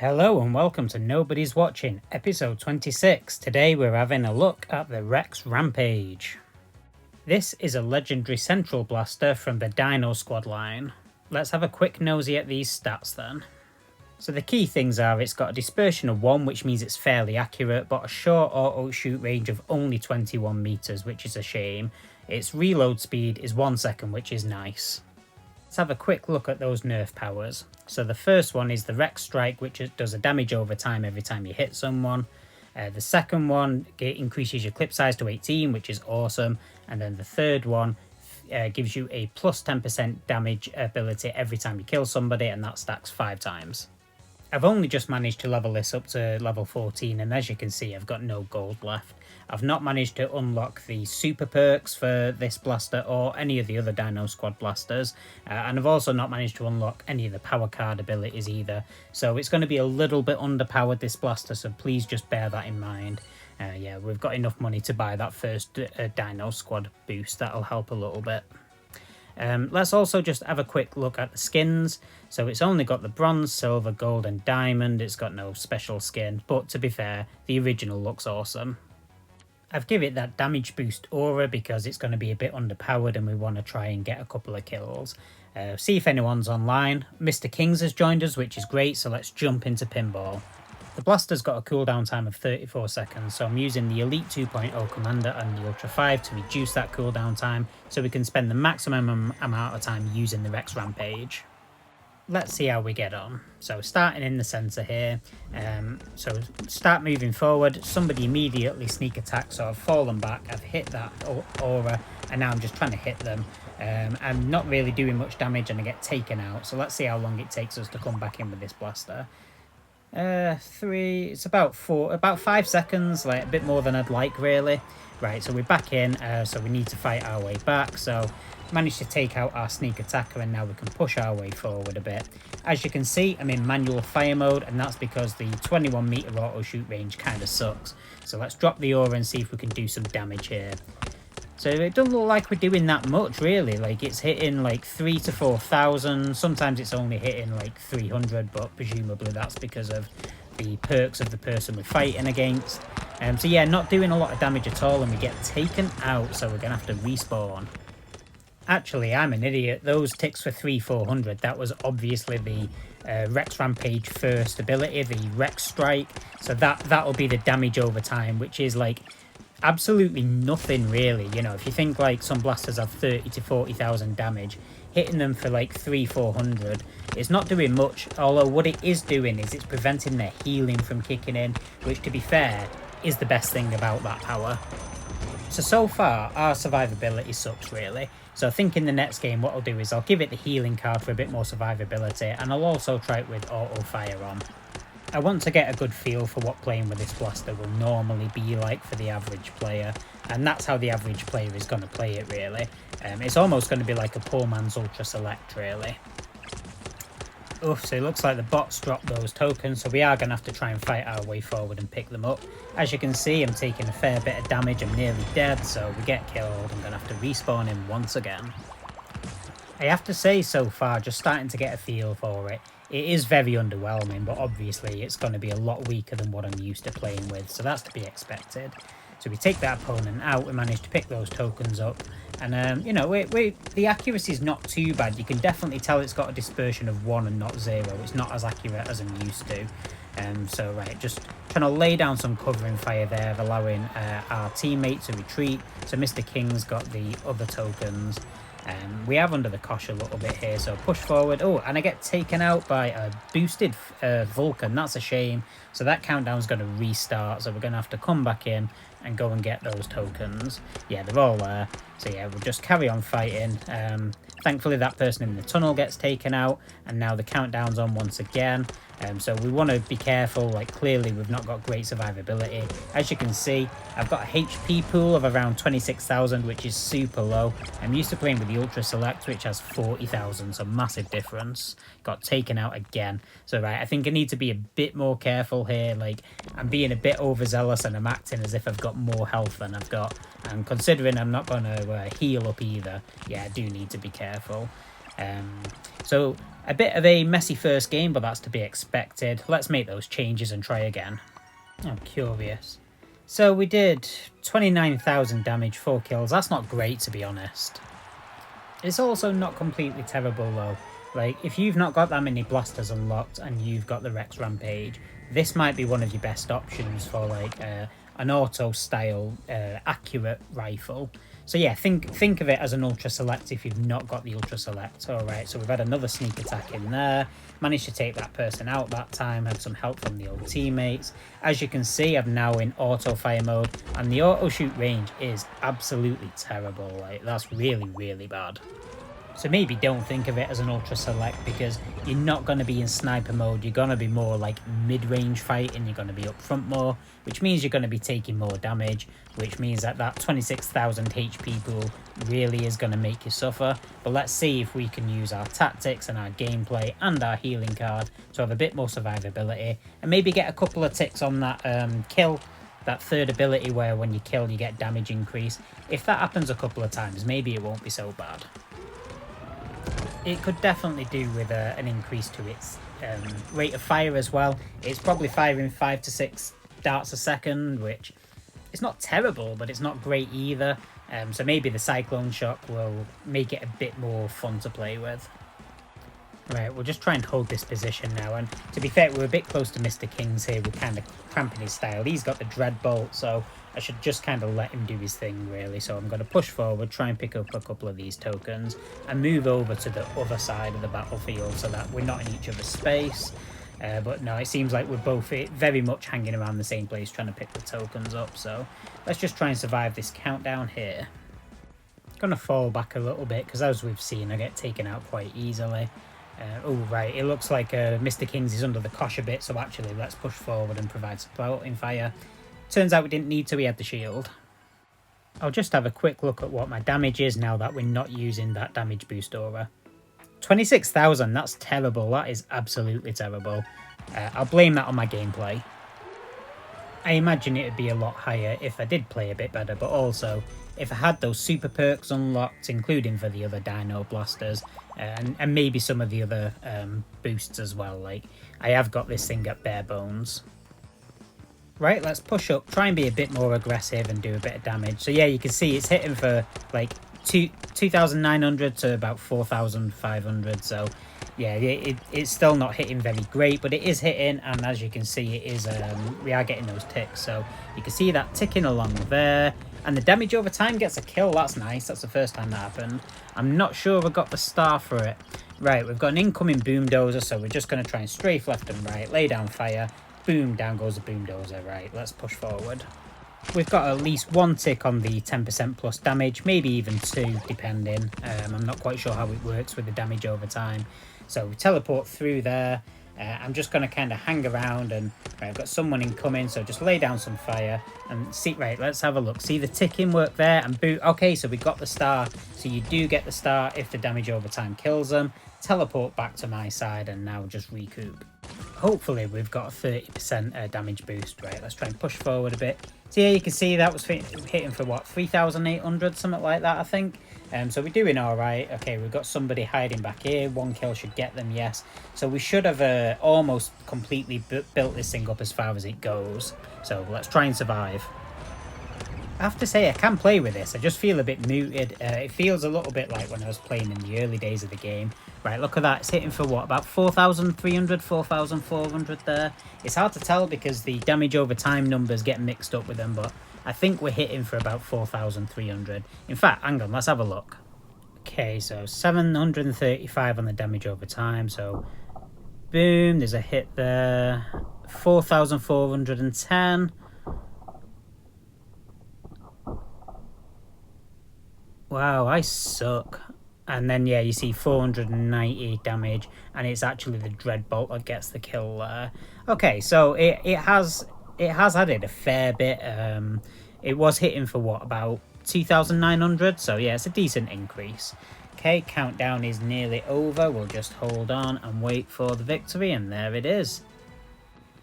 Hello and welcome to Nobody's Watching, episode 26. Today we're having a look at the Rex Rampage. This is a legendary central blaster from the Dino Squad line. Let's have a quick nosy at these stats then. So the key things are it's got a dispersion of 1, which means it's fairly accurate, but a short auto shoot range of only 21 meters, which is a shame. Its reload speed is 1 second, which is nice. Let's have a quick look at those nerf powers. So the first one is the Rex Strike, which does a damage over time every time you hit someone. The second one increases your clip size to 18, which is awesome. And then the third one gives you a plus 10% damage ability every time you kill somebody, and that stacks 5 times. I've only just managed to level this up to level 14, and as you can see, I've got no gold left. I've not managed to unlock the super perks for this blaster or any of the other Dino Squad blasters, and I've also not managed to unlock any of the power card abilities either. So it's going to be a little bit underpowered, this blaster, so please just bear that in mind. Yeah, we've got enough money to buy that first Dino Squad boost. That'll help a little bit. Let's also just have a quick look at the skins. So it's only got the bronze, silver, gold and diamond. It's got no special skin, but to be fair, the original looks awesome. I've given it that damage boost aura because it's going to be a bit underpowered and we want to try and get a couple of kills. See if anyone's online. Mr. Kings has joined us, which is great, so let's jump into pinball. The blaster's got a cooldown time of 34 seconds, so I'm using the Elite 2.0 Commander and the Ultra 5 to reduce that cooldown time so we can spend the maximum amount of time using the Rex Rampage. Let's see how we get on. So starting in the centre here, so start moving forward, somebody immediately sneak attack, so I've fallen back, I've hit that aura, and now I'm just trying to hit them. I'm not really doing much damage and I get taken out, so let's see how long it takes us to come back in with this blaster. It's about 5 seconds, like a bit more than I'd like really. Right, so we're back in, so we need to fight our way back. So managed to take out our sneak attacker and now we can push our way forward a bit. As you can see, I'm in manual fire mode, and that's because the 21 meter auto shoot range kind of sucks. So let's drop the aura and see if we can do some damage here. So it doesn't look like we're doing that much really, like it's hitting like 3,000 to 4,000, sometimes it's only hitting like 300, but presumably that's because of the perks of the person we're fighting against. So yeah, not doing a lot of damage at all and we get taken out, so we're going to have to respawn. Actually, I'm an idiot, those ticks for 3,400, that was obviously the Rex Rampage first ability, the Rex Strike, so that'll be the damage over time, which is like absolutely nothing really. You know, if you think like some blasters have 30 to 40,000 damage, hitting them for like 300-400, it's not doing much, although what it is doing is it's preventing their healing from kicking in, which to be fair is the best thing about that power. So far our survivability sucks really, so I think in the next game what I'll do is I'll give it the healing card for a bit more survivability, and I'll also try it with auto fire on. I want to get a good feel for what playing with this blaster will normally be like for the average player, and that's how the average player is going to play it really. It's almost going to be like a poor man's Ultra Select really. Oof, so it looks like the bots dropped those tokens, so we are going to have to try and fight our way forward and pick them up. As you can see, I'm taking a fair bit of damage, I'm nearly dead, so we get killed. I'm going to have to respawn him once again. I have to say so far, just starting to get a feel for it, it is very underwhelming, but obviously it's going to be a lot weaker than what I'm used to playing with, so that's to be expected. So we take that opponent out, we manage to pick those tokens up, and you know, the accuracy is not too bad. You can definitely tell it's got a dispersion of 1 and not 0. It's not as accurate as I'm used to. So right, just trying to lay down some covering fire there, allowing our teammate to retreat. So Mr. King's got the other tokens. We have under the cosh a little bit here, so push forward. Oh, and I get taken out by a boosted Vulcan. That's a shame. So that countdown's going to restart, so we're going to have to come back in and go and get those tokens. Yeah, they're all there. So yeah, we'll just carry on fighting. Thankfully that person in the tunnel gets taken out, and now the countdown's on once again. So we want to be careful, like clearly we've not got great survivability. As you can see, I've got a HP pool of around 26,000, which is super low. I'm used to playing with the Ultra Select, which has 40,000, so massive difference. Got taken out again. So right, I think I need to be a bit more careful here. Like, I'm being a bit overzealous and I'm acting as if I've got more health than I've got. And considering I'm not going to heal up either, yeah, I do need to be careful. So a bit of a messy first game, but that's to be expected. Let's make those changes and try again. I'm curious. So we did 29,000 damage, 4 kills. That's not great, to be honest. It's also not completely terrible though. Like, if you've not got that many blasters unlocked and you've got the Rex Rampage, this might be one of your best options for like an auto style accurate rifle. So yeah, think of it as an ultra select if you've not got the ultra select. All right, so we've had another sneak attack in there, managed to take that person out that time, had some help from the old teammates. As you can see, I'm now in auto fire mode, and the auto shoot range is absolutely terrible. Like, that's really bad. So maybe don't think of it as an ultra select, because you're not going to be in sniper mode. You're going to be more like mid-range fighting. You're going to be up front more, which means you're going to be taking more damage, which means that 26,000 HP pool really is going to make you suffer. But let's see if we can use our tactics and our gameplay and our healing card to have a bit more survivability, and maybe get a couple of ticks on that kill, that third ability where when you kill you get damage increase. If that happens a couple of times, maybe it won't be so bad. It could definitely do with an increase to its rate of fire as well. It's probably firing 5 to 6 darts a second, which is not terrible, but it's not great either. So maybe the Cyclone Shock will make it a bit more fun to play with. Right, we'll just try and hold this position now. And to be fair, we're a bit close to Mr. King's here. We're kind of cramping his style. He's got the Dread Bolt, so I should just kind of let him do his thing, really. So I'm going to push forward, try and pick up a couple of these tokens, and move over to the other side of the battlefield so that we're not in each other's space. But no, it seems like we're both very much hanging around the same place trying to pick the tokens up. So let's just try and survive this countdown here. Going to fall back a little bit because, as we've seen, I get taken out quite easily. Oh, right, it looks like Mr. King's is under the cosh a bit, so actually let's push forward and provide supporting fire. Turns out we didn't need to, we had the shield. I'll just have a quick look at what my damage is now that we're not using that damage boost aura. 26,000, that's terrible, that is absolutely terrible. I'll blame that on my gameplay. I imagine it would be a lot higher if I did play a bit better, but also if I had those super perks unlocked, including for the other Dino Blasters, and maybe some of the other boosts as well. Like, I have got this thing at bare bones. Right, let's push up, try and be a bit more aggressive and do a bit of damage. So yeah, you can see it's hitting for like 2,900 to about 4,500. So yeah, it's still not hitting very great, but it is hitting, and as you can see, it is we are getting those ticks. So you can see that ticking along there, and the damage over time gets a kill. That's nice. That's the first time that happened. I'm not sure we got the star for it. Right, we've got an incoming boom dozer, so we're just going to try and strafe left and right, lay down fire. Boom, down goes the boom dozer. Right, let's push forward. We've got at least one tick on the 10% plus damage, maybe even 2 depending. I'm not quite sure how it works with the damage over time. So we teleport through there. I'm just going to kind of hang around, and right, I've got someone incoming, so just lay down some fire and see. Right, let's have a look. See the ticking work there, and boot. Okay, so we got the star. So you do get the star if the damage over time kills them. Teleport back to my side and now just recoup. Hopefully we've got a 30% damage boost. Right, let's try and push forward a bit. So yeah, you can see that was hitting for what, 3,800, something like that, I think. So we're doing all right. Okay, we've got somebody hiding back here. 1 kill should get them, yes. So we should have almost completely built this thing up as far as it goes. So let's try and survive. I have to say, I can play with this. I just feel a bit muted. It feels a little bit like when I was playing in the early days of the game. Right, look at that. It's hitting for what, about 4,300, 4,400 there. It's hard to tell because the damage over time numbers get mixed up with them, but I think we're hitting for about 4,300. In fact, hang on, let's have a look. Okay, so 735 on the damage over time. So, boom, there's a hit there. 4,410. Wow, I suck. And then, yeah, you see 490 damage, and it's actually the Dread Bolt that gets the kill there. Okay, so it has added a fair bit. It was hitting for, what, about 2,900? So, yeah, it's a decent increase. Okay, countdown is nearly over. We'll just hold on and wait for the victory, and there it is.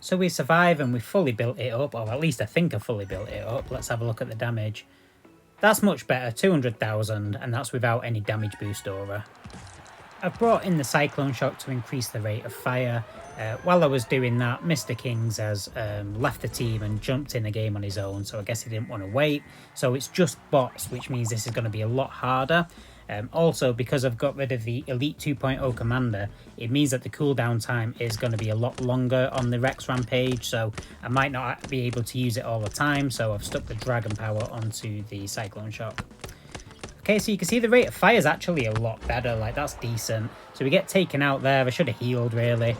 So we survive, and we fully built it up, or at least I think I fully built it up. Let's have a look at the damage. That's much better, 200,000, and that's without any damage boost aura. I've brought in the Cyclone Shock to increase the rate of fire. While I was doing that, Mr. Kings has left the team and jumped in the game on his own, so I guess he didn't want to wait. So it's just bots, which means this is going to be a lot harder. Also, because I've got rid of the Elite 2.0 commander, it means that the cooldown time is going to be a lot longer on the Rex Rampage, so I might not be able to use it all the time, so I've stuck the Dragon Power onto the Cyclone Shock. Okay, so you can see the rate of fire is actually a lot better, like that's decent. So we get taken out there, I should have healed really.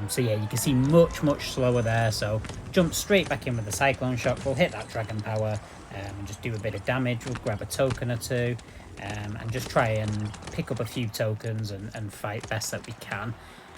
So yeah, you can see much slower there, so jump straight back in with the Cyclone Shock. We'll hit that Dragon Power and just do a bit of damage. We'll grab a token or two and just try and pick up a few tokens and fight best that we can.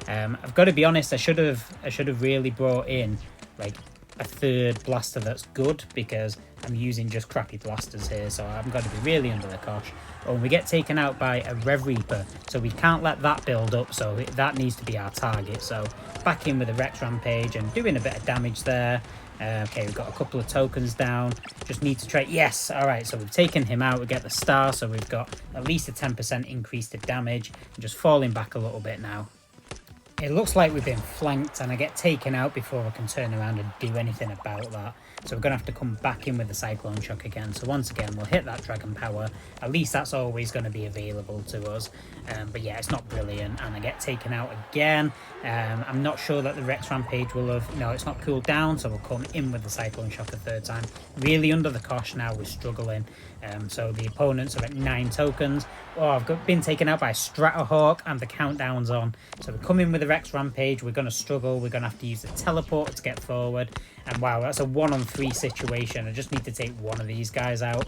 I've got to be honest, I should have really brought in like a third blaster that's good, because I'm using just crappy blasters here, so I'm going to be really under the cosh. Oh, and we get taken out by a Rev Reaper, so we can't let that build up, so that needs to be our target. So back in with the Rex Rampage and doing a bit of damage there. Okay, we've got a couple of tokens down, just need to trade. Yes, all right, so we've taken him out, we get the star, so we've got at least a 10% increase to damage. I'm just falling back a little bit now. It looks like we've been flanked and I get taken out before I can turn around and do anything about that. So we're going to have to come back in with the Cyclone Shock again. So once again, we'll hit that Dragon Power. At least that's always going to be available to us. But yeah, it's not brilliant. And I get taken out again. I'm not sure that the Rex Rampage will have... No, it's not cooled down. So we'll come in with the Cyclone Shock a third time. Really under the cosh now. We're struggling. So the opponents are at 9 tokens. Oh, I've been taken out by Stratahawk and the countdown's on. So we come in with the Rex Rampage. We're going to struggle. We're going to have to use the teleporter to get forward. And wow, that's a 1-on-3 situation. I just need to take one of these guys out.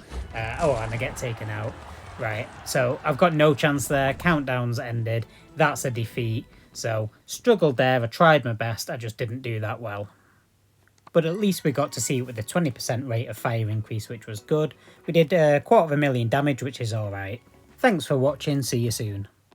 Oh, and I get taken out. Right, so I've got no chance there. Countdown's ended. That's a defeat. So struggled there. I tried my best. I just didn't do that well. But at least we got to see it with the 20% rate of fire increase, which was good. We did 250,000 damage, which is alright. Thanks for watching, see you soon.